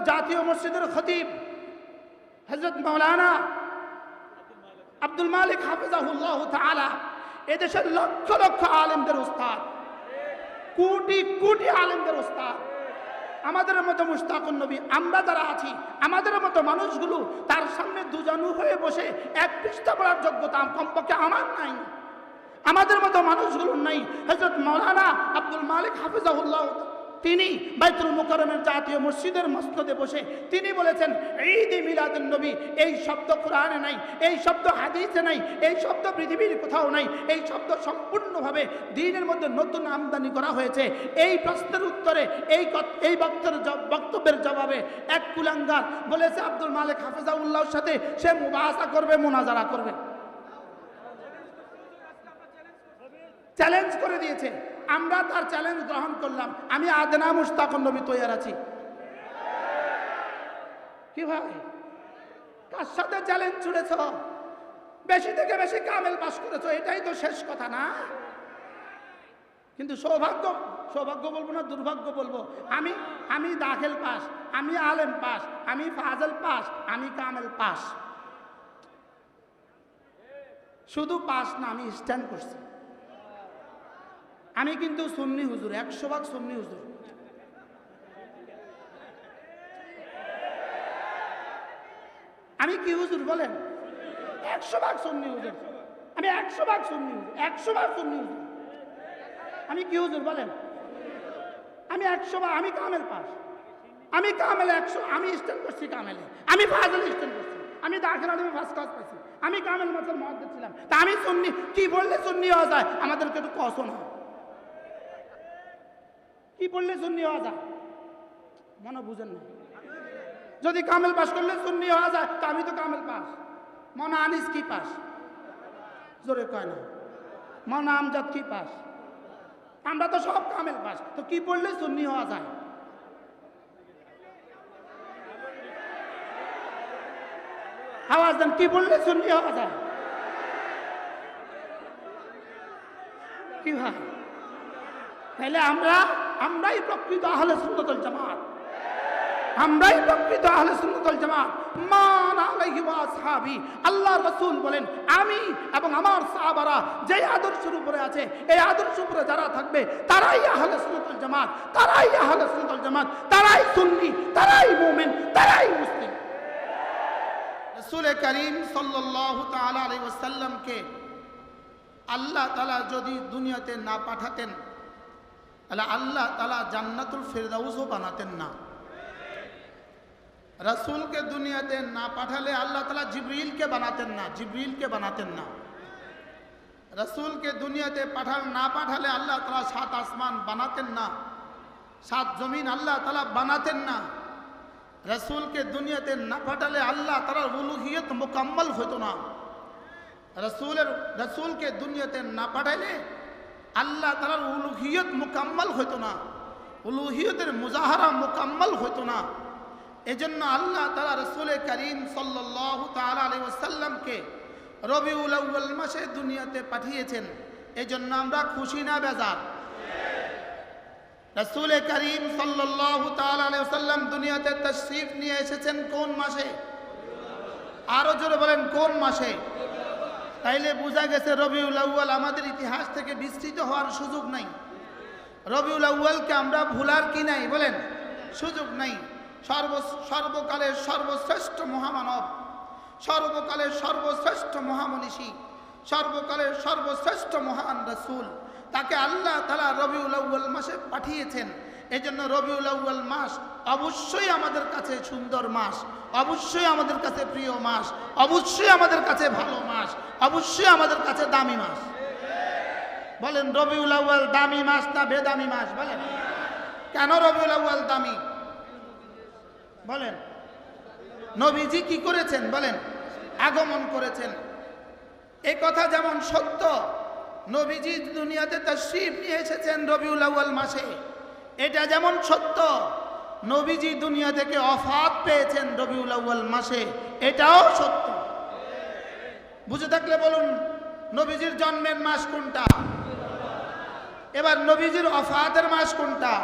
জাতীয় মসজিদের খতিব হযরত মাওলানা আব্দুল মালিক হাফিজাহুল্লাহ তাআলা এদেশের লক্ষ লক্ষ আলেমদের উস্তাদ, কোটি কোটি আলেমদের উস্তাদ। আমাদের মতো মুশতাকুন নবী আমরা যারা আছি, আমাদের মতো মানুষগুলো তার সামনে দুজানু হয়ে বসে এক পৃষ্ঠা পড়ার যোগ্যতা কমপক্ষে আমার নাই, আমাদের মতো মানুষগুলোর নাই। হযরত মাওলানা আব্দুল মালিক হাফিজাহুল্লাহ তিনি বাইতুল মুকাররমের জাতীয় মসজিদের মসনদে বসে তিনি বলেছেন, ঈদ মিলাদুন নবী এই শব্দ কোরআনে নাই, এই শব্দ হাদিসে নাই, এই শব্দ পৃথিবীর কোথাও নাই, এই শব্দ সম্পূর্ণভাবে দ্বীনের মধ্যে নতুন আমদানি করা হয়েছে। এই প্রশ্নের উত্তরে এই বক্তব্যের জবাবে এক কুলাঙ্গার বলেছে আব্দুল মালিক হাফিজাহুল্লাহর সাথে সে মুবাহাসা করবে, মুনাজারা করবে, চ্যালেঞ্জ করে দিয়েছে। আমরা তার চ্যালেঞ্জ গ্রহণ করলাম। আমি আদনা মুশতাকুন নবী তৈয়ার আছি। কি ভাই, কার সাথে চ্যালেঞ্জ ছুড়েছ? বেশি থেকে বেশি কামেল পাস করেছো, এটাই তো শেষ কথা না? কিন্তু সৌভাগ্য বলবো না দুর্ভাগ্য বলবো, আমি দাখিল পাস, আমি আলেম পাস, আমি ফাজল পাস, আমি কামেল পাস। শুধু পাস না, আমি স্ট্যান্ড করছি। আমি কিন্তু সুন্নি হুজুর, 100% সুন্নি হুজুর। আমি কি হুজুর বলেন? 100% সুন্নি হুজুর। আমি 100% সুন্নি হুজুর, 100% সুন্নি হুজুর। আমি কি হুজুর বলেন? আমি 100%, আমি কামেল পাস, আমি কামেল 100, আমি স্ট্যান্ড করছি কামেলে, আমি ফাজল স্ট্যান্ড করছি, আমি দাখিল আলমে ফার্স্ট ক্লাস পাইছি, আমি কামেল মাসাল মুহাদ্দিস ছিলাম। তা আমি সুন্নি, কি বললে সুন্নি হওয়া যায়? আমাদেরকে একটু কষ্ট না, কি পড়লে সুন্নি হওয়া যায়? মনে বুঝেন না। যদি কামেল পাস করলে সুন্নি হওয়া যায়, তা আমি তো কামেল পাস। মনে আনিস কি পাস? জোরে কয় না। মনে আমজাদ কি পাস? আমরা তো সব কামেল পাস, তো কি পড়লে সুন্নি হওয়া যায়? আওয়াজ দেন, কি বললে সুন্নি হওয়া যায়? কি ভাই, তাহলে আমরাই প্রকৃত আহলে সুন্নাত ওয়াল জামাত, আমরাই প্রকৃত আহলে সুন্নাত ওয়াল জামাত। মান আলাইহি ওয়া আসহাবি, আল্লাহর রাসূল বলেন আমি এবং আমার সাহাবারা যে আদর্শের উপরে আছে, এই আদর্শের উপরে যারা থাকবে তারাই আহলে সুন্নাত ওয়াল জামাত, তারাই আহলে সুন্নাত ওয়াল জামাত, তারাই সুন্নি, তারাই মুমিন, তারাই মুসলিম। রাসূল করিম সাল্লাল্লাহু তাআলা আলাইহি ওয়াসাল্লামকে আল্লাহ তাআলা যদি দুনিয়াতে না পাঠাতেন, তাহলে আল্লাহ তাআলা জান্নাতুল ফেরদাউসও বানাতেন না। রাসূলকে দুনিয়াতে না পাঠালে আল্লাহ তাআলা জিবরিলকে বানাতেন না, জিবরিলকে বানাতেন না। রাসূলকে দুনিয়াতে না পাঠালে আল্লাহ তাআলা 7 আসমান বানাতেন না, 7 জমিন আল্লাহ তাআলা বানাতেন না। রাসূলকে দুনিয়াতে না পাঠালে আল্লাহ তাআলার উলুহিয়ত মুকাম্মল হতো না। রাসূলকে দুনিয়াতে না পাঠাইলে আল্লাহ তাআলার উলুহিয়ত মুকাম্মল হতো না, উলুহিয়তের মুজাহারা মুকাম্মল হতো না। এজন্য আল্লাহ তাআলা রাসূল করিম সাল্লাল্লাহু তাআলা আলাইহি ওয়াসাল্লামকে রবিউল আউয়াল মাসে দুনিয়াতে পাঠিয়েছেন। এজন্য আমরা খুশি না বেজার? রাসূল করিম সাল্লাল্লাহু তাআলা আলাইহি ওয়াসাল্লাম দুনিয়াতে তাশরীফ নিয়ে এসেছেন কোন মাসে? আরো জোরে বলেন, কোন মাসে? তাইলে বোঝা গেছে রবিউল আউয়াল আমাদের ইতিহাস থেকে বিস্তৃত হওয়ার সুযোগ নাই। রবিউল আউয়ালকে আমরা ভুলার কি নাই বলেন? সুযোগ নাই। সর্বকালের সর্বশ্রেষ্ঠ মহামানব, সর্বকালের সর্বশ্রেষ্ঠ মহামনীষী, সর্বকালের সর্বশ্রেষ্ঠ মহান রাসূল, তাকে আল্লাহ তাআলা রবিউল আউয়াল মাসে পাঠিয়েছেন। এজন্য রবিউল আউয়াল মাস অবশ্যই আমাদের কাছে সুন্দর মাস, অবশ্যই আমাদের কাছে প্রিয় মাস, অবশ্যই আমাদের কাছে ভালো মাস, অবশ্যই আমাদের কাছে দামি মাস। বলেন রবিউল আউয়াল দামি মাস না বেদামি মাস? বলেন কেন রবিউল আউয়াল দামি? বলেন নবীজি কি করেছেন? বলেন আগমন করেছেন। এই কথা যেমন সত্য, নবীজি দুনিয়াতে তাশরীফ নিয়ে এসেছেন রবিউল আউয়াল মাসে, এটা যেমন সত্য নবীজি দুনিয়া থেকে ওফাত পেয়েছেন রবিউল আউয়াল মাসে, এটাও সত্য। বুঝে থাকলে বলুন নবীজির জন্মের মাস কোনটা? এবার নবীজির ওফাতের মাস কোনটা?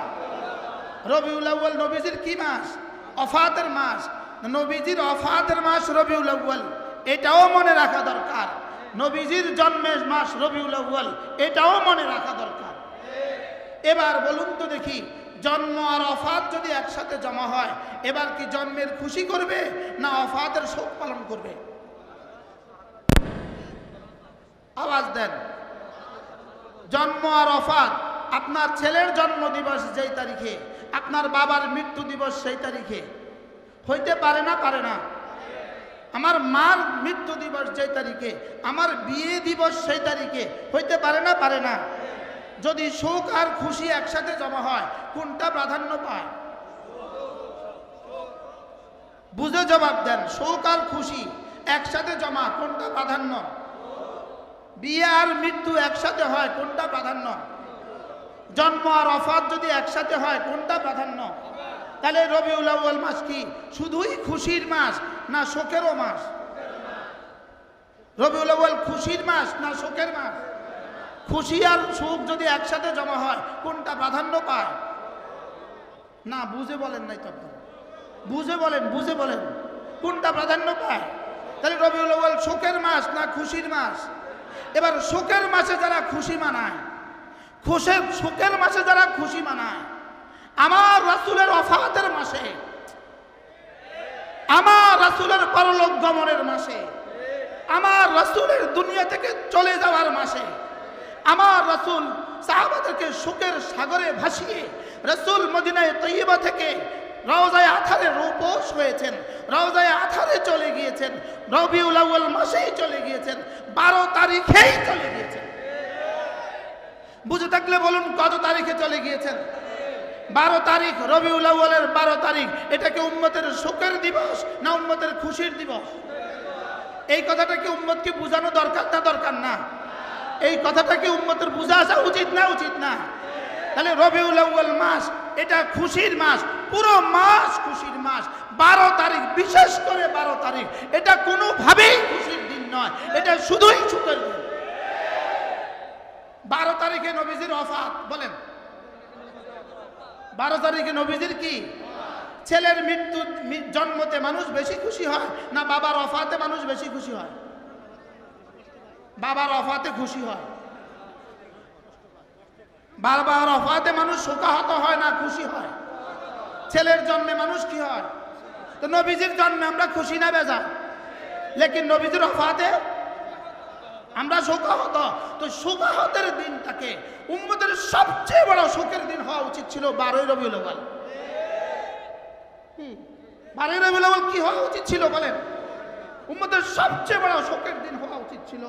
রবিউল আউয়াল নবীজির কি মাস? অফাতের মাস, নবীজির অফাতের মাস রবিউল আউয়াল, এটাও মনে রাখা দরকার। নবীজির জন্মের মাস রবিউল আউয়াল, এটাও মনে রাখা দরকার। এবার বলুন তো দেখি, জন্ম আর অফাত যদি একসাথে জমা হয়, এবার কি জন্মের খুশি করবে না অফাতের শোক পালন করবে? আওয়াজ দেন। জন্ম আর অফাত, আপনার ছেলের জন্ম দিবস যেই তারিখে, আপনার বাবার মৃত্যু দিবস সেই তারিখে হইতে পারে না? পারে না? আমার মার মৃত্যু দিবস যেই তারিখে, আমার বিয়ে দিবস সেই তারিখে হইতে পারে না? পারে না? যদি শোক আর খুশি একসাথে জমা হয়, কোনটা প্রাধান্য পায়? বুঝে জবাব দেন। শোক আর খুশি একসাথে জমা, কোনটা প্রাধান্য? বিয়ে আর মৃত্যু একসাথে হয়, কোনটা প্রাধান্য? জন্ম আর অফাত যদি একসাথে হয়, কোনটা প্রাধান্য? তাহলে রবিউল আউয়াল মাস কি শুধুই খুশির মাস না শোকেরও মাস? রবিউল আউয়াল খুশির মাস না শোকের মাস? খুশি আর শোক যদি একসাথে জমা হয়, কোনটা প্রাধান্য পায়? না, বুঝে বলেন নাই তো আপনারা। বুঝে বলেন, বুঝে বলেন, কোনটা প্রাধান্য পায়? তাহলে রবিউল আউয়াল শোকের মাস না খুশির মাস? এবার শোকের মাসে যারা খুশি মানায়, শোকের মাসে যারা খুশি মানায়, আমার রাসূলের ওফাতের মাসে, আমার রাসূলের পরলোক গমনের মাসে, আমার রাসূলের দুনিয়া থেকে চলে যাওয়ার মাসে, আমার রাসূল সাহাবাদেরকে শোকের সাগরে ভাসিয়ে রাসূল মদিনায়ে তৈয়বা থেকে রওজায়ে আথারে রূপোশ হয়েছেন, রওজায়ে আথারে চলে গিয়েছেন, রবিউল আউয়াল মাসেই চলে গিয়েছেন, 12 তারিখেই চলে গিয়েছেন। বুঝে থাকলে বলুন কত তারিখে চলে গিয়েছেন? 12 তারিখ, রবিউল আউয়ালের 12 তারিখ। এটাকে উম্মতের শোকের দিবস না উম্মতের খুশির দিবস? এই কথাটা কি উম্মতকে বোঝানো দরকার না দরকার না? এই কথাটা কি উম্মতের বুঝা আসা উচিত না উচিত না? তাহলে রবিউল আউয়াল মাস এটা খুশির মাস, পুরো মাস খুশির মাস। 12 তারিখ, বিশেষ করে 12 তারিখ, এটা কোনোভাবেই খুশির দিন নয়, এটা শুধুই শোকের দিন। 12 তারিখে নবীজির ওফাত, বলেন 12 তারিখে নবীজির কি? ছেলের মৃত্যু জন্মতে মানুষ বেশি খুশি হয় না বাবার ওফাতে মানুষ বেশি খুশি হয়? বাবার ওফাতে খুশি হয়। বাবার ওফাতে মানুষ শোকাহত হয় না খুশি হয়? ছেলের জন্মে মানুষ কি হয়? তো নবীজির জন্মে আমরা খুশি না বেজার? লেকিন নবীজির ওফাতে আমরা শোকাহত। তো শোকাহতের দিনটাকে উম্মতের সবচেয়ে বড় শোকের দিন হওয়া উচিত ছিল 12 রবিউল আউয়াল। 12 রবিউল আউয়াল কি হওয়া উচিত ছিল বলেন? উম্মতের সবচেয়ে বড় শোকের দিন হওয়া উচিত ছিল।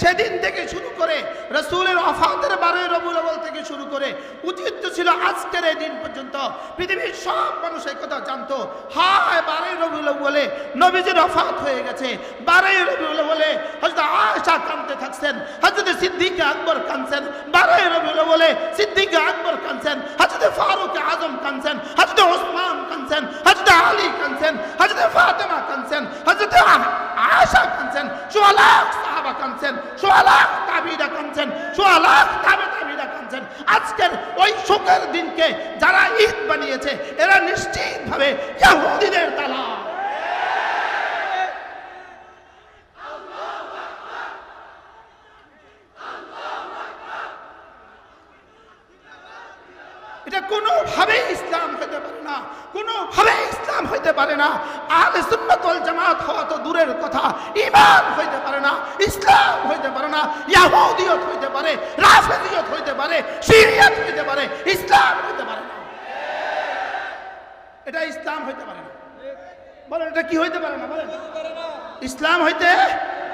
সেদিন থেকে শুরু করে রাসূলের ওফাতের 12 রবিউল আউয়াল থেকে শুরু করে উচিত ছিল আজকের এই দিন পর্যন্ত পৃথিবীর সব মানুষ এই কথা জানতো, হায় 12 রবিউল আউয়ালে নবীজির ওফাত হয়ে গেছে। 12 রবিউল আউয়ালে হযরত আয়েশা কাঁদতে থাকছেন, হযরত সিদ্দিক আকবর কাঁদছেন, 12 রবিউল আউয়ালে সিদ্দিক আকবর কাঁদছেন, হযরত ফারুক আজম কাঁদছেন, হযরত ওসমান কাঁদছেন, হযরত আলী কাঁদছেন, হযরত ফাতেমা কাঁদছেন, হযরত আয়েশা কাঁদছেন, সুলাখ সাহাবা কাঁদছেন, সুলাখ তাবিঈরা কাঁদছেন, সুলাখ তাবিঈরা কাঁদছেন। আজকের ওই শোকের দিনকে যারা ঈদ বানিয়েছে এরা নিশ্চিতভাবে ইহুদিদের দালাল। এটা কোনোভাবেই ইসলাম হতে পারে না, কোনোভাবেই ইসলাম হইতে পারে না। আহলে সুন্নাত ওয়াল জামাত হওয়া তো দূরের কথা, ঈমান হইতে পারে না, ইসলাম হইতে পারে না, ইহুদিয়ত হইতে পারে, রাফিদিয়ত হইতে পারে, শিরিয়াত হইতে পারে, ইসলাম হইতে পারে না। এটা ইসলাম হইতে পারে না। বলেন এটা কি হইতে পারে না? বলেন ইসলাম হইতে,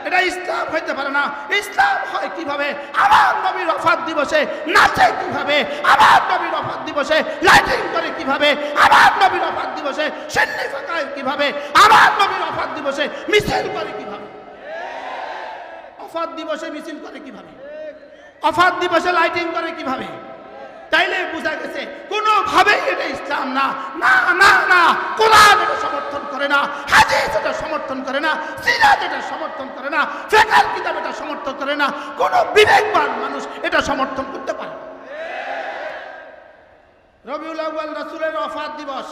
এটা ইসলাম হইতে পারে না। ইসলাম হয় কিভাবে? আমার নবীর ওফাত দিবসে নাচে কিভাবে? আমার নবীর ওফাত দিবসে লাইটিং করে কিভাবে? আমার নবীর ওফাত দিবসে সিন্নি ফাঁকায় কিভাবে? আমার নবীর ওফাত দিবসে মিছিল করে কিভাবে? ওফাত দিবসে মিছিল করে কিভাবে? ওফাত দিবসে লাইটিং করে কিভাবে? তাইলে বোঝা গেছে কোনোভাবেই এটা ইসলাম না। না না না, কোরআন এটা সমর্থন করে না, হাদিস এটা সমর্থন করে না, সিরাত এটা সমর্থন করে না, ফিকহের কিতাব এটা সমর্থন করে না, কোন বিবেকবান মানুষ এটা সমর্থন করতে পারে না। রবিউল আউয়াল রাসূলের ওফাত দিবস,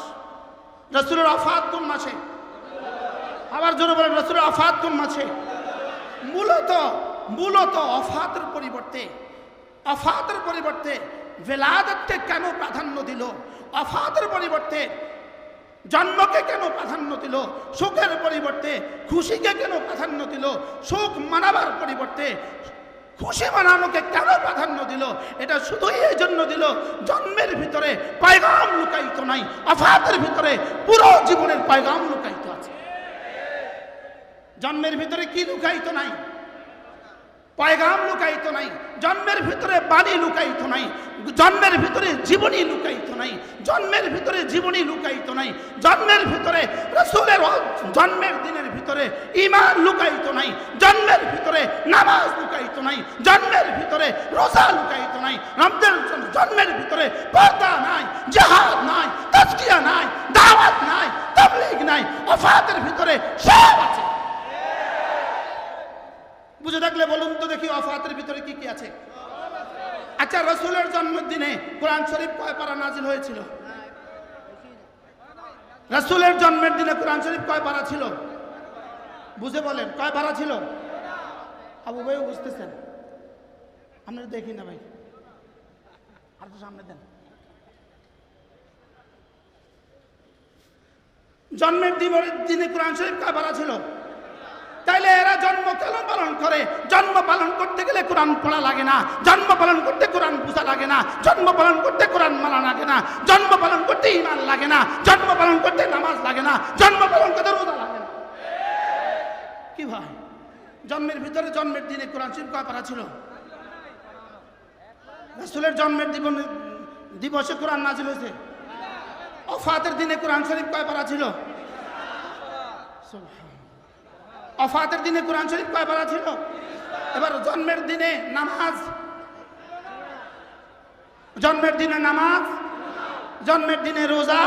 রাসূলের ওয়াফাত কোন মাসে? আবার জোরে বলেন, রাসূলের ওয়াফাত কোন মাসে? মূলত ওয়াফাতের পরিবর্তে ভেলাদতকে কেন প্রাধান্য দিল? ওয়াফাতের পরিবর্তে জন্মকে কেন প্রাধান্য দিল? সুখের পরিবর্তে খুশিকে কেন প্রাধান্য দিল? সুখ মানাবার পরিবর্তে খুশি মানানোকে কেন প্রাধান্য দিল? এটা শুধুই এই জন্য দিল, জন্মের ভিতরে পয়গাম লুকায়িত নাই, ওয়াফাতের ভিতরে পুরো জীবনের পয়গাম লুকায়িত আছে। জন্মের ভিতরে কি লুকায়িত নাই? পয়গাম লুকায়িত নাই। জন্মের ভিতরে বাণী লুকায়িত নাই, জন্মের ভিতরে জীবনী লুকায়িত নাই, জন্মের ভিতরে জীবনী লুকায়িত নাই, জন্মের ভিতরে রাসূলের জন্মের দিনের ভিতরে ঈমান লুকায়িত নাই, জন্মের ভিতরে নামাজ লুকায়িত নাই, জন্মের ভিতরে রোজা লুকায়িত নাই, জন্মের ভিতরে পর্দা নাই, জিহাদ নাই, তাজকিয়া নাই, দাওয়াত নাই, তাবলীগ নাই, ওয়াফাতের ভিতরে সব আছে। বুঝে থাকলে বলুন তো দেখি ওয়াফাতের ভিতরে কি কি আছে? আচ্ছা, রাসূলের জন্মদিনে কোরআন শরীফ কয় পারা নাজিল হয়েছিল? রাসূলের জন্মের দিনে কোরআন শরীফ কয় পারা ছিল? বুঝে বলেন, কয় পারা ছিল? আবু ভাই বুঝতেছেন? আপনারা দেখি না ভাই, আর তো সামনে দেন। জন্মের দিনে কোরআন শরীফ কয় পারা ছিল? তাইলে এরা জন্ম কেন পালন করে? জন্ম পালন করতে গেলে কোরআন পড়া লাগে না, জন্ম পালন করতে কোরআন বুঝা লাগে না, জন্ম পালন করতে কোরআন মানা লাগে না, জন্ম পালন করতে ঈমান লাগে না, জন্ম পালন করতে নামাজ লাগে না, জন্ম পালন করতে রোজা লাগে না। কি ভাই, জন্মের ভিতরে জন্মের দিনে কোরআন শরীফ কয় পারা ছিল? রাসূলের জন্মের দিবসে কোরআন নাজিল হয়েছে। ওয়াফাতের দিনে কোরআন শরীফ কয় পারা ছিল? ওয়াফাতের দিনে কোরআন শরীফ কয় পারা ছিল? এবার জন্মের দিনে নামাজ, জন্মের দিনে নামাজ, জন্মের দিনে রোজা,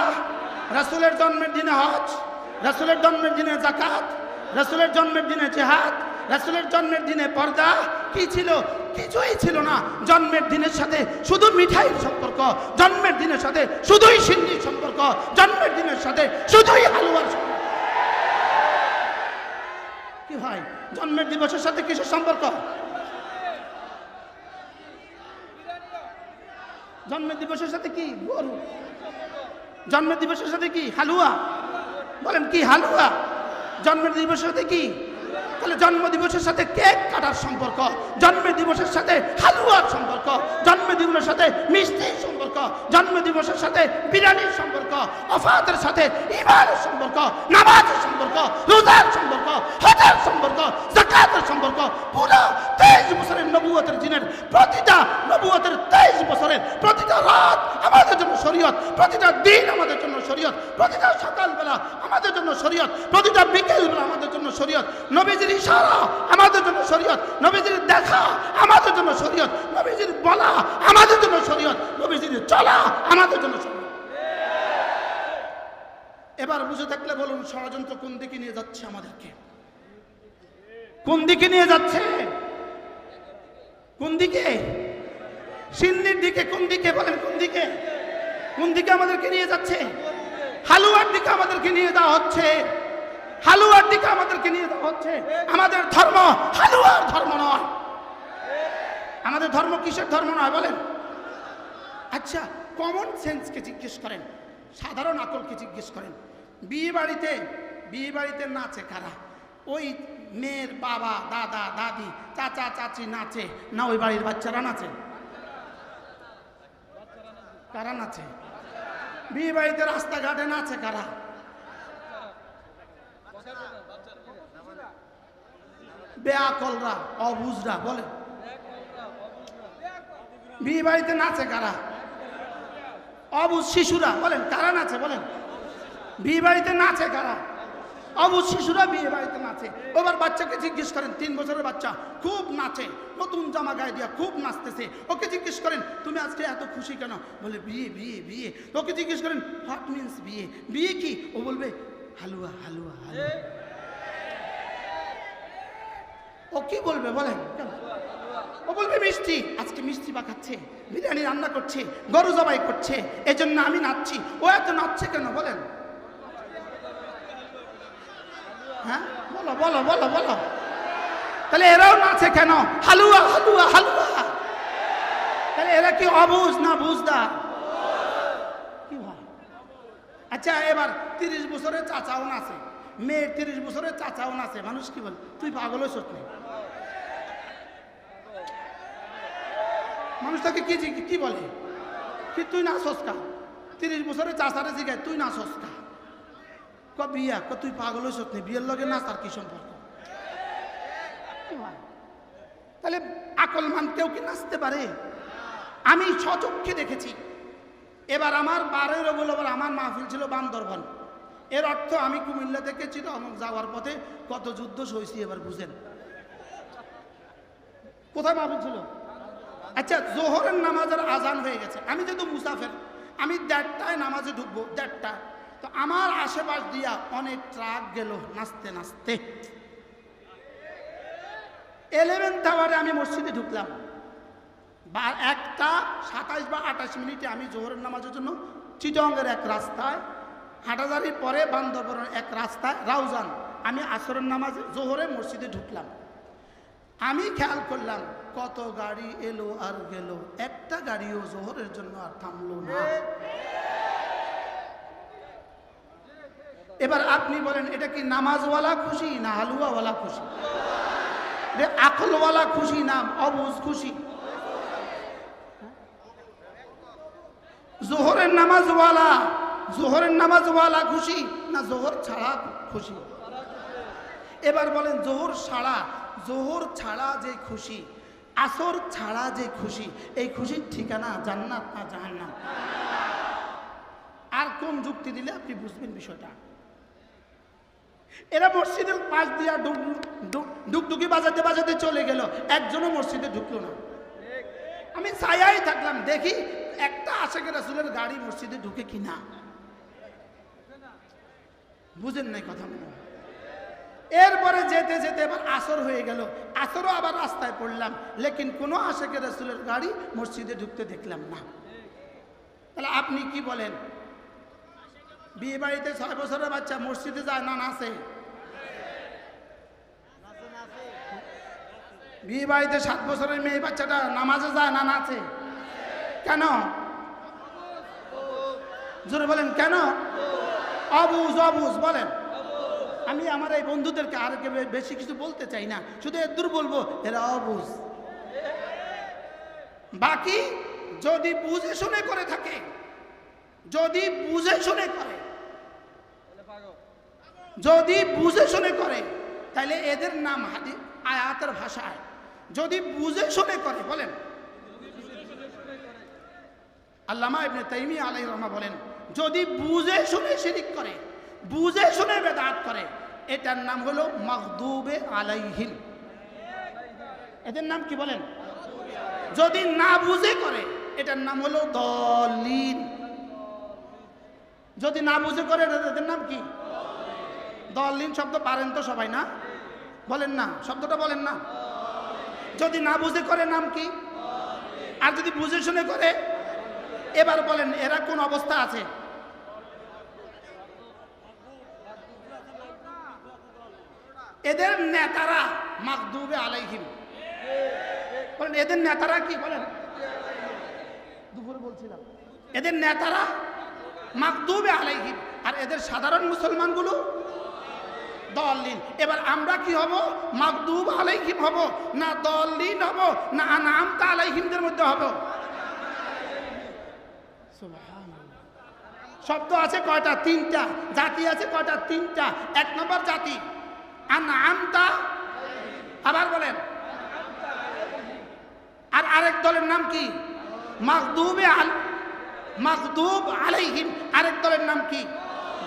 রাসূলের জন্মের দিনে হজ, রাসূলের জন্মের দিনে যাকাত, রাসূলের জন্মের দিনে জিহাদ, রাসূলের জন্মের দিনে পর্দা। কি ছিল? কিছুই ছিল না। জন্মের দিনের সাথে শুধু মিঠাইয়ের সম্পর্ক, জন্মের দিনের সাথে শুধুই সিন্নির সম্পর্ক, জন্মের দিনের সাথে শুধুই হালুয়ার সম্পর্ক। কি ভাই, জন্মের দিবসের সাথে কিসের সম্পর্ক? জন্মের দিবসের সাথে কি? গরু। জন্মের দিবসের সাথে কি? হালুয়া। বলেন কি হালুয়া? জন্মের দিবসের সাথে কি? তাহলে জন্ম দিবসের সাথে কেক কাটার সম্পর্ক, জন্মের দিবসের সাথে হালুয়ার সম্পর্ক, জন্ম দিবসের সাথে মিষ্টির সম্পর্ক, জন্ম দিবসের সাথে বিরিয়ানির সম্পর্ক, ওয়াফাতের সাথে ঈমানের সম্পর্ক, নামাজের সম্পর্ক, রোজার সম্পর্ক, হজের সম্পর্ক, যাকাতের সম্পর্ক। পুরো 23 বছরের নবুয়তের দিনের প্রতিটা নবুয়তের 23 বছরের প্রতিটা রাত আমাদের জন্য শরীয়ত, প্রতিটা দিন আমাদের জন্য শরীয়ত, প্রতিটা সকালবেলা আমাদের জন্য শরীয়ত, প্রতিটা বিকেলবেলা আমাদের জন্য শরীয়ত। নবীজির ইশারা আমাদের জন্য শরীয়ত, নবীজির দেখা আমাদের জন্য শরীয়ত, নবীজির বলা আমাদের জন্য শরীয়ত, নবীজির চলা আমাদের জন্য শরীয়ত। এবার বুঝে থাকলে বলুন, ষড়যন্ত্র কোন দিকে নিয়ে যাচ্ছে আমাদেরকে? কোন দিকে নিয়ে যাচ্ছে? কোন দিকে? সিন্নির দিকে। কোন দিকে? বলেন কোন দিকে? কোন দিকে আমাদেরকে নিয়ে যাচ্ছে? হালুয়ার দিকে আমাদেরকে নিয়ে যাওয়া হচ্ছে, হালুয়ার দিকে আমাদেরকে নিয়ে যাওয়া হচ্ছে। আমাদের ধর্ম হালুয়ার ধর্ম নয়। আমাদের ধর্ম কিসের ধর্ম নয় বলেন? আচ্ছা, কমন সেন্সকে জিজ্ঞেস করেন, সাধারণ আকলকে জিজ্ঞেস করেন। বিয়ে বাড়িতে নাচে কারা? ওই মেয়ের বাবা, দাদা, দাদি, চাচা, চাচি নাচে না ওই বাড়ির বাচ্চারা নাচে? কারা নাচে? বিয়ে বাড়িতে রাস্তাঘাটে নাচে কারা? বেআকলরা, অবুঝরা। বলে বিয়ে বাড়িতে নাচে কারা? অবুঝ শিশুরা। বলেন কারা নাচে? বলেন বিয়ে বাড়িতে নাচে কারা? অবুঝ শিশুরা বিয়ে বাড়িতে নাচে। এবার বাচ্চাকে জিজ্ঞেস করেন, 3 বছরের বাচ্চা খুব নাচে, নতুন জামা গায়ে দিয়া খুব নাচতেছে। ওকে জিজ্ঞেস করেন, তুমি আজকে এত খুশি কেন? বলে বিয়ে বিয়ে বিয়ে। ওকে জিজ্ঞেস করেন, হোয়াট মিন্স বিয়ে? বিয়ে কি? ও বলবে হালুয়া হালুয়া হালুয়া। ও কি বলবে বলেন? ও বলবে মিষ্টি। আজকে মিষ্টি পাকাচ্ছে, বিরিয়ানি রান্না করছে, গরু জবাই করছে, এজন্য আমি নাচছি। ও এত নাচছে কেন বলেন? হ্যাঁ বলো বলো বলো বলো, তাহলে এরাও নাচে কেন? হালুয়া হালুয়া হালুয়া, তাহলে এরা কি অবুঝ না বুঝদার? কি হয়? আচ্ছা এবার 30 বছরের চাচাও নাচে, মেয়ের 30 বছরের চাচাও নাচে, মানুষ কি বলে? তুই পাগল হইছ নি? মানুষ তাকে কি বলে? কি তুই নাচস কা? 30 বছরের চাচারে জিগায় তুই নাচস কা? ক বিয়া, ক তুই পাগল হইছ নি? বিয়ের লগে নাচার কি সম্পর্ক? তাহলে আকলমান কেউ কি নাচতে পারে? আমি সচক্ষে দেখেছি। এবার আমার 12 রবিউল আউয়াল আমার মাহফিল ছিল বান্দরবান। এর অর্থ আমি কুমিল্লা থেকে চিটাগং যাওয়ার পথে কত যুদ্ধ সইছি এবার বুঝেন। কোথায় মাহফিল ছিল? আচ্ছা জোহরের নামাজের আজান হয়ে গেছে, আমি যেহেতু মুসাফের, আমি 1:30টায় নামাজে ঢুকবো, 1:30টা। তো আমার আশেপাশ দিয়া অনেক ট্রাক গেল নাচতে নাচতে। 11th আওয়ারে আমি মসজিদে ঢুকলাম, 1:27 বা 28 মিনিটে আমি জোহরের নামাজের জন্য চিটাগংয়ের এক রাস্তায়, হাটাজারির পরে বান্দরবনের এক রাস্তায় রাউজান, আমি আসরের নামাজে জোহরে মসজিদে ঢুকলাম। আমি খেয়াল করলাম কত গাড়ি এলো আর গেল, একটা গাড়িও জোহরের জন্য আর থামলো না। এবার আপনি বলেন এটা কি নামাজওয়ালা খুশি না হালুয়াওয়ালা খুশি? আকলওয়ালা খুশি না অবুঝ খুশি? জোহরের নামাজওয়ালা খুশি না জোহর ছাড়া খুশি? এবার বলেন জোহর ছাড়া যে খুশি, আসর ছাড়া যে খুশি, এই খুশির ঠিকানা জান্নাত না জাহান্নাম? আর কোন যুক্তি দিলে আপনি বুঝবেন বিষয়টা? এরা মসজিদের পাশ দিয়া ডুকডুকি বাজাতে বাজাতে চলে গেল, একজনও মসজিদে ঢুকলো না। আমি ছায়াই থাকলাম, দেখি একটা আশিকে রাসূলের গাড়ি মসজিদে ঢুকে কিনা। বুঝেন নাই কথা মনে হয়? এরপরে যেতে যেতে এবার আসর হয়ে গেল, আসরও আবার রাস্তায় পড়লাম, লেকিন কোনো আশিকে রাসূলের গাড়ি মসজিদে ঢুকতে দেখলাম না। তাহলে আপনি কি বলেন? বিয়ে বাড়িতে 6 বছরের বাচ্চা মসজিদে যায় না নাচে? বিয়ে বাড়িতে 7 বছরের মেয়ে বাচ্চাটা নামাজে যায় না নাচে? কেন? জোরে বলেন কেন? অবুঝ বলেন। আমি আমার এই বন্ধুদেরকে আর বেশি কিছু বলতে চাই না, শুধু এদূর বলবো এরা অবুঝ। বাকি যদি বুঝে শুনে করে থাকে, যদি বুঝে শুনে করে তাহলে এদের নাম আয়াতের ভাষায় যদি বুঝে শুনে করে, বলেন আল্লামা ইবনে তাইমিয়া আলাইহির রহমা বলেন, যদি বুঝে শুনে শিরক করে, বুঝে শুনে বেদাত করে, এটার নাম হলো মাগদুবে আলাইহিম। এদের নাম কি বলেন? যদি না বুঝে করে এটার নাম হলো দলিন। যদি না বুঝে করে এদের নাম কি? দলিন। শব্দ পারেন তো সবাই না? বলেন না, শব্দটা বলেন না। যদি না বুঝে করে নাম কি? আর যদি বুঝে শুনে করে, এবার বলেন এরা কোন অবস্থা আছে? এদের নেতারা মাগদুবে আলাইহিম। বলেন এদের নেতারা কি? বলেন দুপুরে বলছিলাম এদের নেতারা মাগদুবে আলাইহিম, আর এদের সাধারণ মুসলমানগুলো দলিন। এবার আমরা কি হব? মাগদুব আলাইহিম হব না দলিন হব না আনআমতা আলাইহিমদের মধ্যে হব? সুবহানাল্লাহ। শব্দ আছে কয়টা? 3টা। জাতি আছে কয়টা? 3টা। 1 নম্বর জাতি আনআমতা, আবার বলেন, আর আরেক দলের নাম কি? মাগদুব আলাইহিম। আরেক দলের নাম কি?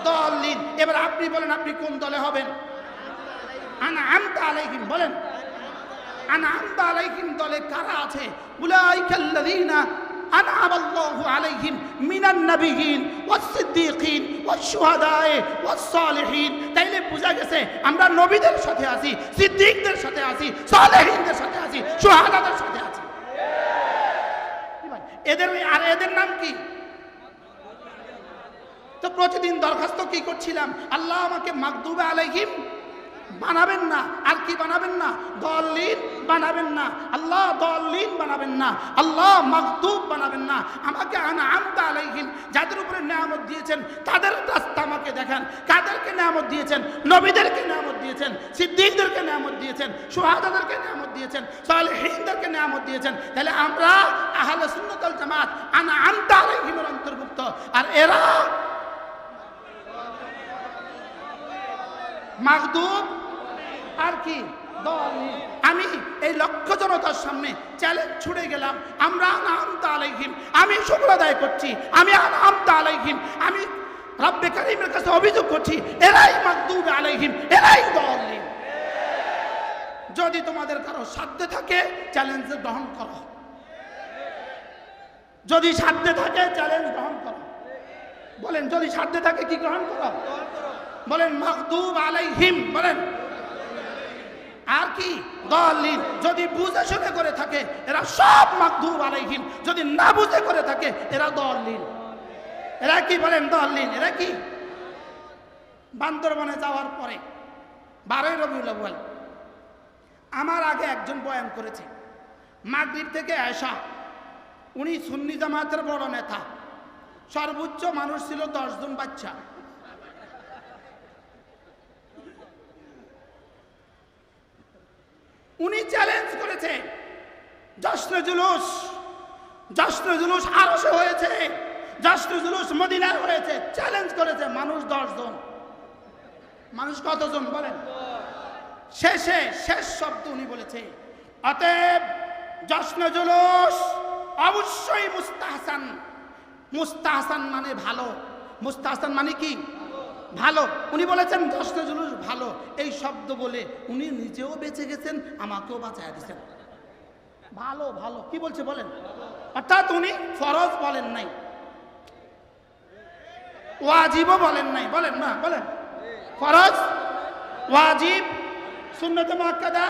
দলিন। এবার আপনি বলেন আপনি কোন দলে হবেন? আনআমতা আলাইহিম। বলেন আনআমতা আলাইহিম দলে কারা আছে? উলাইকাল্লাযীনা আনআমাল্লাহু আলাইহিম মিনান নাবিয়্যিন ওয়াস-সিদ্দীকিন ওয়াশ-শুহাদায়ে ওয়াস-সালিহিন। তাইলে বোঝা গেছে আমরা নবীদের সাথে আছি, সিদ্দীকদের সাথে আছি, সালেহিনদের সাথে আছি, শুহাদাদের সাথে আছি। এদের নাম কি? তো প্রতিদিন দরখাস্ত কি করছিলাম? আল্লাহ আমাকে মাগদুবে আলাইহিম বানাবেন না। আর কি বানাবেন না? দলিল বানাবেন না। আল্লাহ দলিল বানাবেন না, আল্লাহ মাগদুব বানাবেন না। আমাকে আনআমতা আলাইহিম, যাদের উপরে নিয়ামত দিয়েছেন তাদের রাস্তা আমাকে দেখান। কাদেরকে নিয়ামত দিয়েছেন? নবীদেরকে নিয়ামত দিয়েছেন, সিদ্দিকদেরকে নিয়ামত দিয়েছেন, শুহাদাদেরকে নিয়ামত দিয়েছেন, সালেহীনদেরকে নিয়ামত দিয়েছেন। তাহলে আমরা আহলে সুন্নাত ওয়াল জামাত আনআমতা আলাইহিমের অন্তর্ভুক্ত। আর এরা মাগদুব আর কি দলিল। আমি এই লক্ষ জনতার সামনে চ্যালেঞ্জ ছুড়ে গেলাম, আমরা আনআমতা আলাইহিম, আমি শুকর আদায় করছি, আমি আনআমতা আলাইহিম, আমি রব্বে কারীমের কাছে অভিযোগ করছি এরাই মাগদুব আলাইহিম, এরাই দলিল। যদি তোমাদের কারো সাধ্যে থাকে চ্যালেঞ্জ গ্রহণ করো, যদি সাধ্যে থাকে চ্যালেঞ্জ গ্রহণ করো। বলেন যদি সাধ্যে থাকে কি গ্রহণ করো? বলেন মাগদুব আলাইহিম, বলেন আর কি দলিল। যদি বুঝে শুনে করে থাকে এরা সব মাগদুব আলাইহিম, যদি না বুঝে করে থাকে এরা দলিল। এরা কি? বলেন দলিল। এরা কি? বান্দরবনে যাওয়ার পরে 12ই রবিউল আউয়াল আমার আগে একজন বয়ান করেছে, মাগরিব থেকে এশা। উনি সুন্নি জামাতের বড় নেতা, সর্বোচ্চ মানুষ ছিল 10 জন বাচ্চা। উনি চ্যালেঞ্জ করেছে জশ্নে জুলুস, জশ্নে জুলুস আরশে হয়েছে, জশ্নে জুলুস মদিনায় হয়েছে। চ্যালেঞ্জ করেছে মানুষ 10 জন। মানুষ কতজন বলেন? শেষ শব্দ উনি বলেছে, অতএব জশ্নে জুলুস অবশ্যই মুস্তাহসান। মুস্তাহসান মানে ভালো, মুস্তাহসান মানে কি? ভালো। উনি বলেছেন জশ্নে জুলুস ভালো। এই শব্দ বলে উনি নিজেও বেঁচে গেছেন, আমাকেও বাঁচায় দিয়েছেন। ভালো ভালো কি বলছে বলেন? অর্থাৎ উনি ফরজ বলেন নাই, ওয়াজিবও বলেন নাই। বলেন না, বলেন ফরজ, ওয়াজিব, সুন্নাত মুআক্কাদা,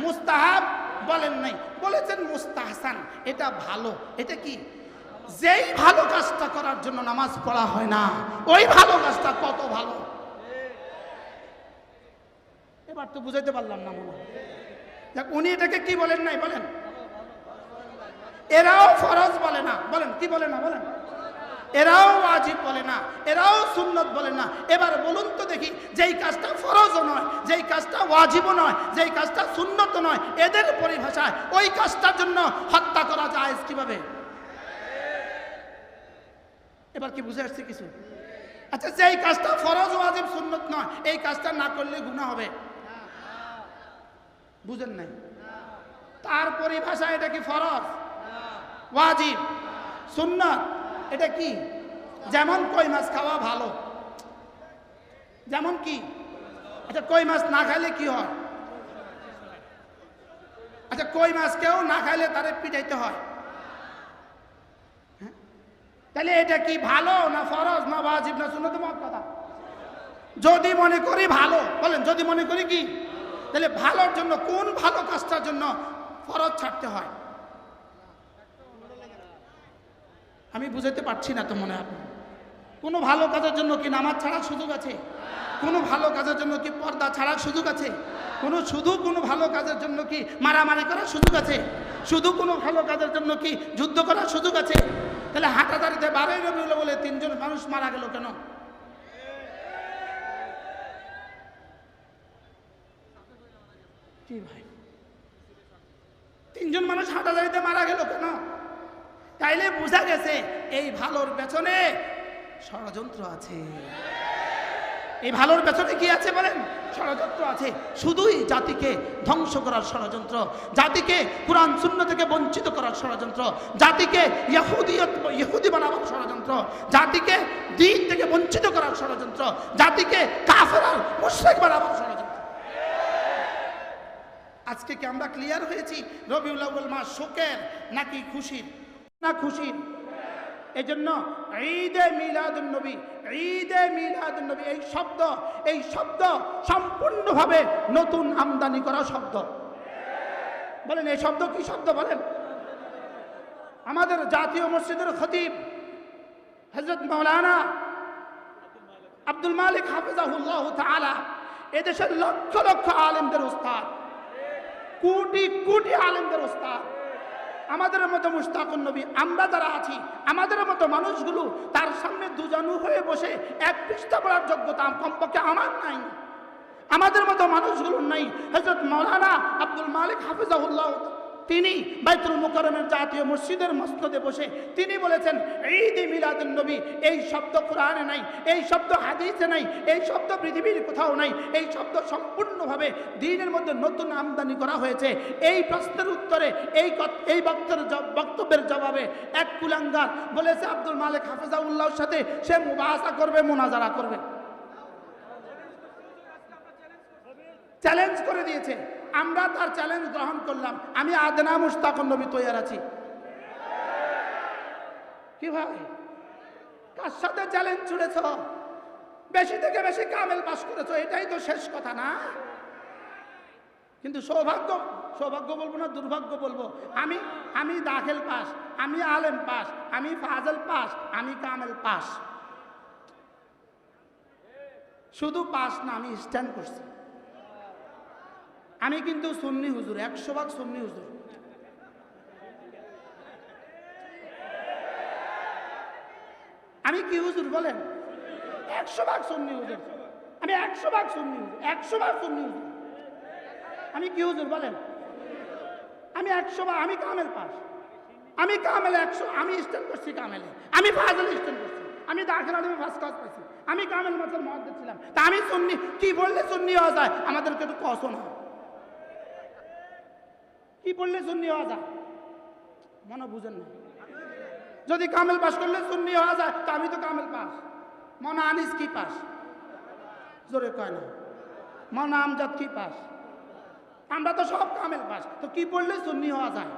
মুস্তাহাব বলেন নাই, বলেছেন মুস্তাহসান। এটা ভালো। এটা কি? যেই ভালো কাজটা করার জন্য নামাজ পড়া হয় না, ওই ভালো কাজটা কত ভালো। এবার তো বুঝাইতে পারলাম না মনে হয়। উনি এটাকে কি বলেন নাই? বলেন এরাও ফরজ বলে না। বলেন কি বলে না? বলেন এরাও ওয়াজিব বলে না, এরাও সুন্নত বলে না। এবার বলুন তো দেখি, যেই কাজটা ফরজও নয়, যেই কাজটা ওয়াজিবও নয়, যেই কাজটা সুন্নত নয়, এদের পরিভাষায় ওই কাজটার জন্য হত্যা করা যায় কিভাবে? এবার কি বুঝে আসছে কিছু? আচ্ছা, যেই কাজটা ফরজ ওয়াজিব সুন্নত নয়, এই কাজটা না করলে গুনাহ হবে, বুঝেন নাই? তার পরিভাষা এটা কি ফরজ, ওয়াজিব, সুন্নাত? এটা কি? যেমন কই মাছ খাওয়া ভালো, যেমন কি? আচ্ছা কই মাছ না খাইলে কি হয়? আচ্ছা কই মাছ কেউ না খাইলে তারে পিটাইতে হয়। তাহলে এটা কি ভালো না ফরজ না ওয়াজিব না সুন্নাত মুআক্কাদা? যদি মনে করি ভালো, বলেন যদি মনে করি কি, তাহলে ভালোর জন্য কোন ভালো কাজটার জন্য ফরজ ছাড়তে হয়? আমি বুঝাতে পারছি না তো মনে হয়। কোনো ভালো কাজের জন্য কি নামাজ ছাড়ার সুযোগ আছে? কোনো ভালো কাজের জন্য কি পর্দা ছাড়ার সুযোগ আছে? কোনো ভালো কাজের জন্য কি মারামারি করার সুযোগ আছে? কোনো ভালো কাজের জন্য কি যুদ্ধ করার সুযোগ আছে? তাহলে হাঁটাদারিতে 12ই রবিউল বলে 3 জন মানুষ মারা গেল কেন? কি ভাই, 3 জন মানুষ হাঁটাদারিতে মারা গেল কেন? তাইলে বোঝা গেছে এই ভালোর পেছনে ষড়যন্ত্র আছে। এই ভালোর পেছনে কি আছে বলেন? ষড়যন্ত্র আছে। শুধুই জাতিকে ধ্বংস করার ষড়যন্ত্র, জাতিকে কুরআন সুন্নাহ থেকে বঞ্চিত করার ষড়যন্ত্র, জাতিকে ইহুদি বানাবার ষড়যন্ত্র, জাতিকে দ্বীন থেকে বঞ্চিত করার ষড়যন্ত্র, জাতিকে কাফের আর মুশরিক বানাবার ষড়যন্ত্র। আজকে কি আমরা ক্লিয়ার হয়েছি রবিউল আউয়াল মাস শোকের নাকি খুশির? না খুশির। এই জন্য ঈদে মিলাদুন নবী, ঈদে মিলাদুন নবী এই শব্দ সম্পূর্ণভাবে নতুন আমদানি করা শব্দ। বলেন এই শব্দ কি শব্দ বলেন? আমাদের জাতীয় মসজিদের খতিব হযরত মাওলানা আব্দুল মালিক হাফিজাহুল্লাহ তাআলা এদেশের লক্ষ লক্ষ আলেমদের উস্তাদ, কোটি কোটি আলেমদের উস্তাদ। আমাদের মতো মুশতাকুন নবী আমরা যারা আছি, আমাদের মতো মানুষগুলো তার সামনে দুজানু হয়ে বসে এক পৃষ্ঠা পড়ার যোগ্যতা কমপক্ষে আমার নাই, আমাদের মতো মানুষগুলো নাই। হযরত মাওলানা আব্দুল মালিক হাফিজাহুল্লাহ তিনি বাইতুল মুকাররমের জাতীয় মসজিদের মসনদে বসে তিনি বলেছেন, ঈদ মিলাদুন নবী এই শব্দ কোরআনে নাই, এই শব্দ হাদিসে নাই, এই শব্দ পৃথিবীর কোথাও নাই, এই শব্দ সম্পূর্ণভাবে দ্বীনের মধ্যে নতুন আমদানি করা হয়েছে। এই প্রশ্নের উত্তরে এই বক্তব্যের জবাবে এক কুলাঙ্গার বলেছে আব্দুল মালিক হাফিজাহুল্লাহর সাথে সে মুবাহাসা করবে, মুনাজারা করবে, চ্যালেঞ্জ করে দিয়েছে। আমরা তার চ্যালেঞ্জ গ্রহণ করলাম। আমি আদনা মুশতাকুন নবী তৈয়ার আছি। কি ভাই, কার সাথে চ্যালেঞ্জ ছুড়েছ? বেশি থেকে বেশি কামেল পাস করেছো, এটাই তো শেষ কথা না? কিন্তু সৌভাগ্য বলবো না দুর্ভাগ্য বলবো, আমি দাখিল পাস, আমি আলেম পাস, আমি ফাজল পাস, আমি কামেল পাস। শুধু পাস না, আমি স্ট্যান্ড করছি। আমি কিন্তু সুন্নি হুজুর, 100% সুন্নি হুজুর। আমি কি হুজুর বলেন? 100% সুন্নি হুজুর। আমি 100% সুন্নি হুজুর, 100% সুন্নি হুজুর। আমি কি হুজুর বলেন? আমি 100%, আমি কামেল পাস, আমি কামেল 100, আমি স্ট্যান্ড করছি কামেলে, আমি ফাজল স্ট্যান্ড করছি, আমি দাখিল আলমে ফার্স্ট ক্লাস পাইছি, আমি কামেল মাসের মুহাদ্দিস ছিলাম। তা আমি সুন্নি, কি বললে সুন্নি হওয়া যায়? আমাদেরকে একটু কষ্ট না, কি পড়লে সুন্নি হওয়া যায়? মনে বুঝেন না। যদি কামেল পাস করলে সুন্নি হওয়া যায়, তো আমি তো কামেল পাস। মনে আনিস কি পাস? জোরে কয় না। মনে আমজাদ কি পাস? আমরা তো সব কামেল পাস, তো কি পড়লে সুন্নি হওয়া যায়?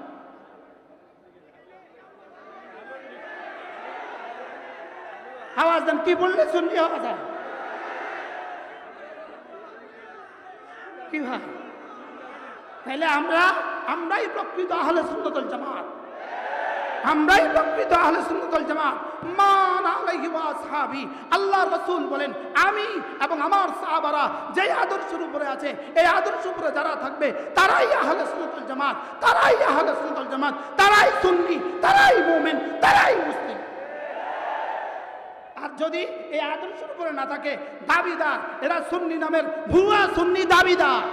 আওয়াজ দেন, কি পড়লে সুন্নি হওয়া যায়? কি ভাই, তাহলে আমরাই প্রকৃত আহলে সুন্নাত ওয়াল জামাত, আমরাই প্রকৃত আহলে সুন্নাত ওয়াল জামাত। মান আলাইহি ওয়া আসহাবি, আল্লাহর রাসূল বলেন, আমি এবং আমার সাহাবারা যে আদর্শের উপরে আছে, এই আদর্শের উপরে যারা থাকবে তারাই আহলে সুন্নাত ওয়াল জামাত, তারাই আহলে সুন্নাত ওয়াল জামাত, তারাই সুন্নি, তারাই মুমিন, তারাই মুসলিম। আর যদি এই আদর্শের উপরে না থাকে, দাবিদার, এরা সুন্নি নামের ভুয়া সুন্নি দাবিদার।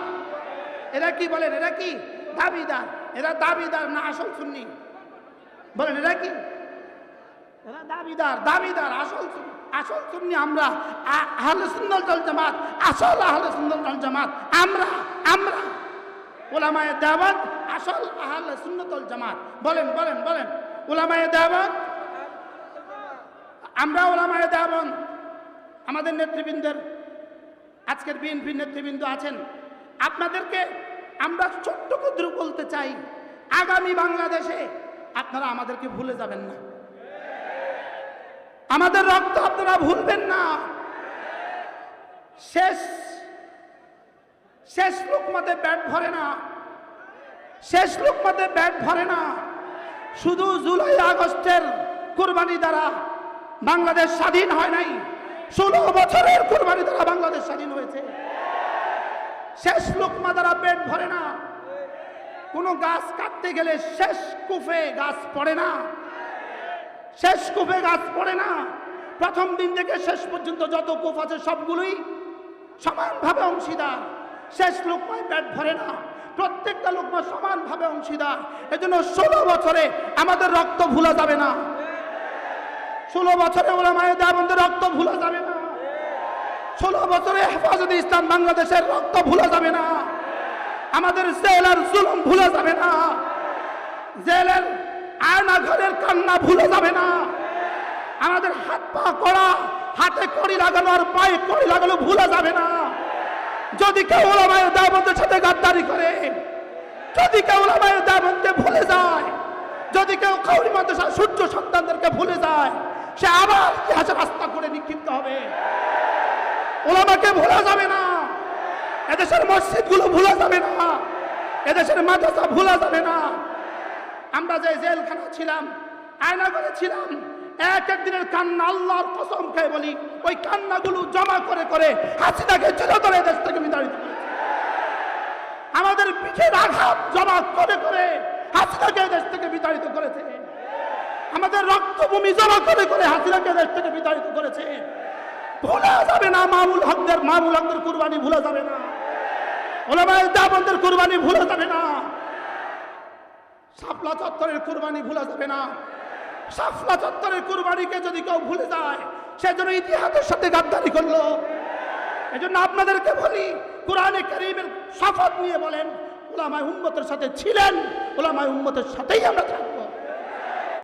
এরা কি বলেন? এরা কি দাবিদার? এরা দাবিদার না আসল সুন্নি? বলেন এরা কি? এরা দাবিদার, আসল সুন্নি আমরা, আহলে সুন্নাত ওয়াল জামাত, আসল আহলে সুন্নাত ওয়াল জামাত আমরা উলামায়ে দেওবন্দ, আসল আহলে সুন্নাত ওয়াল জামাত। বলেন উলামায়ে দেওবন্দ, আমরা উলামায়ে দেওবন্দ। আমাদের নেতৃবৃন্দের, আজকের বিএনপির নেতৃবৃন্দ আছেন, আপনাদেরকে আমরা ছোট্ট ক্ষুদ্র বলতে চাই, আগামী বাংলাদেশে আপনারা আমাদেরকে ভুলে যাবেন না, আমাদের রক্ত আপনারা ভুলবেন না। শেষ লোকমাতে পেট ভরে না, শেষ লোকমাতে পেট ভরে না। শুধু জুলাই আগস্টের কুরবানি দ্বারা বাংলাদেশ স্বাধীন হয় নাই, 16 বছরের কুরবানি দ্বারা বাংলাদেশ স্বাধীন হয়েছে। শেষ লোকমা দ্বারা পেট ভরে না। কোন গাছ কাটতে গেলে শেষ কুফে গাছ পড়ে না, শেষ কুফে গাছ পড়ে না। প্রথম দিন থেকে শেষ পর্যন্ত যত কুফ আছে সবগুলোই সমানভাবে অংশীদার। শেষ লোকমায় পেট ভরে না, প্রত্যেকটা লোকমা সমানভাবে অংশীদার। এজন্য 16 বছরে আমাদের রক্ত ভুলা যাবে না, 16 বছরে উলামায়ে দেওবন্দের রক্ত ভুলা যাবে না, 16 বছরে হেফাজতে ইসলাম বাংলাদেশের রক্ত ভুলা যাবে না, আমাদের জেলের জুলুম ভুলা যাবে না, জেলের আয়না ঘরের কান্না ভুলা যাবে না, আমাদের হাত পা করা, হাতে কড়ি লাগানো আর পায়ে কড়ি লাগানো ভুলা যাবে না। যদি কেউ উলামায়ে দেওবন্দের সাথে গাদ্দারি করে, যদি কেউ উলামায়ে দেওবন্দকে ভুলে যায়, যদি কেউ কওমি মাদ্রাসার সূর্য সন্তানদেরকে ভুলে যায়, সে আবার ইতিহাসের রাস্তা করে নিক্ষিপ্ত হবে। উলামাকে ভোলা যাবে না, এদেশের মসজিদগুলো ভোলা যাবে না, এদেশের মাদ্রাসা ভোলা যাবে না। আমরা যে জেলখানা ছিলাম, আয়নাঘরে ছিলাম, এক এক দিনের কান্না, আল্লাহর কসম খেয়ে বলি, ওই কান্নাগুলো জমা করে করে হাসিনাকে চিরতরে দেশ থেকে বিতাড়িত করেছে। আমাদের পিঠের আঘাত জমা করে করে হাসিনাকে দেশ থেকে বিতাড়িত করেছে। আমাদের রক্তভূমি জমা করে করে হাসিনাকে দেশ থেকে বিতাড়িত করেছে। ভোলা যাবে না মামুল হকদের কুরবানি ভুলা যাবে না, ওলামায়ে দেওবন্দের কুরবানি ভুলা যাবে না, শাপলা চত্বরের কুরবানি ভুলা যাবে না। শাপলা চত্বরের কুরবানিকে যদি কেউ ভুলে যায়, সেজন্য ইতিহাসের সাথে গাদ্দারি করলো। এজন্য আপনাদেরকে বলি, কোরআনে কারীমের শপথ নিয়ে বলেন, উলামায়ে উম্মতের সাথে ছিলেন, উলামায়ে উম্মতের সাথেই আমরা থাকব।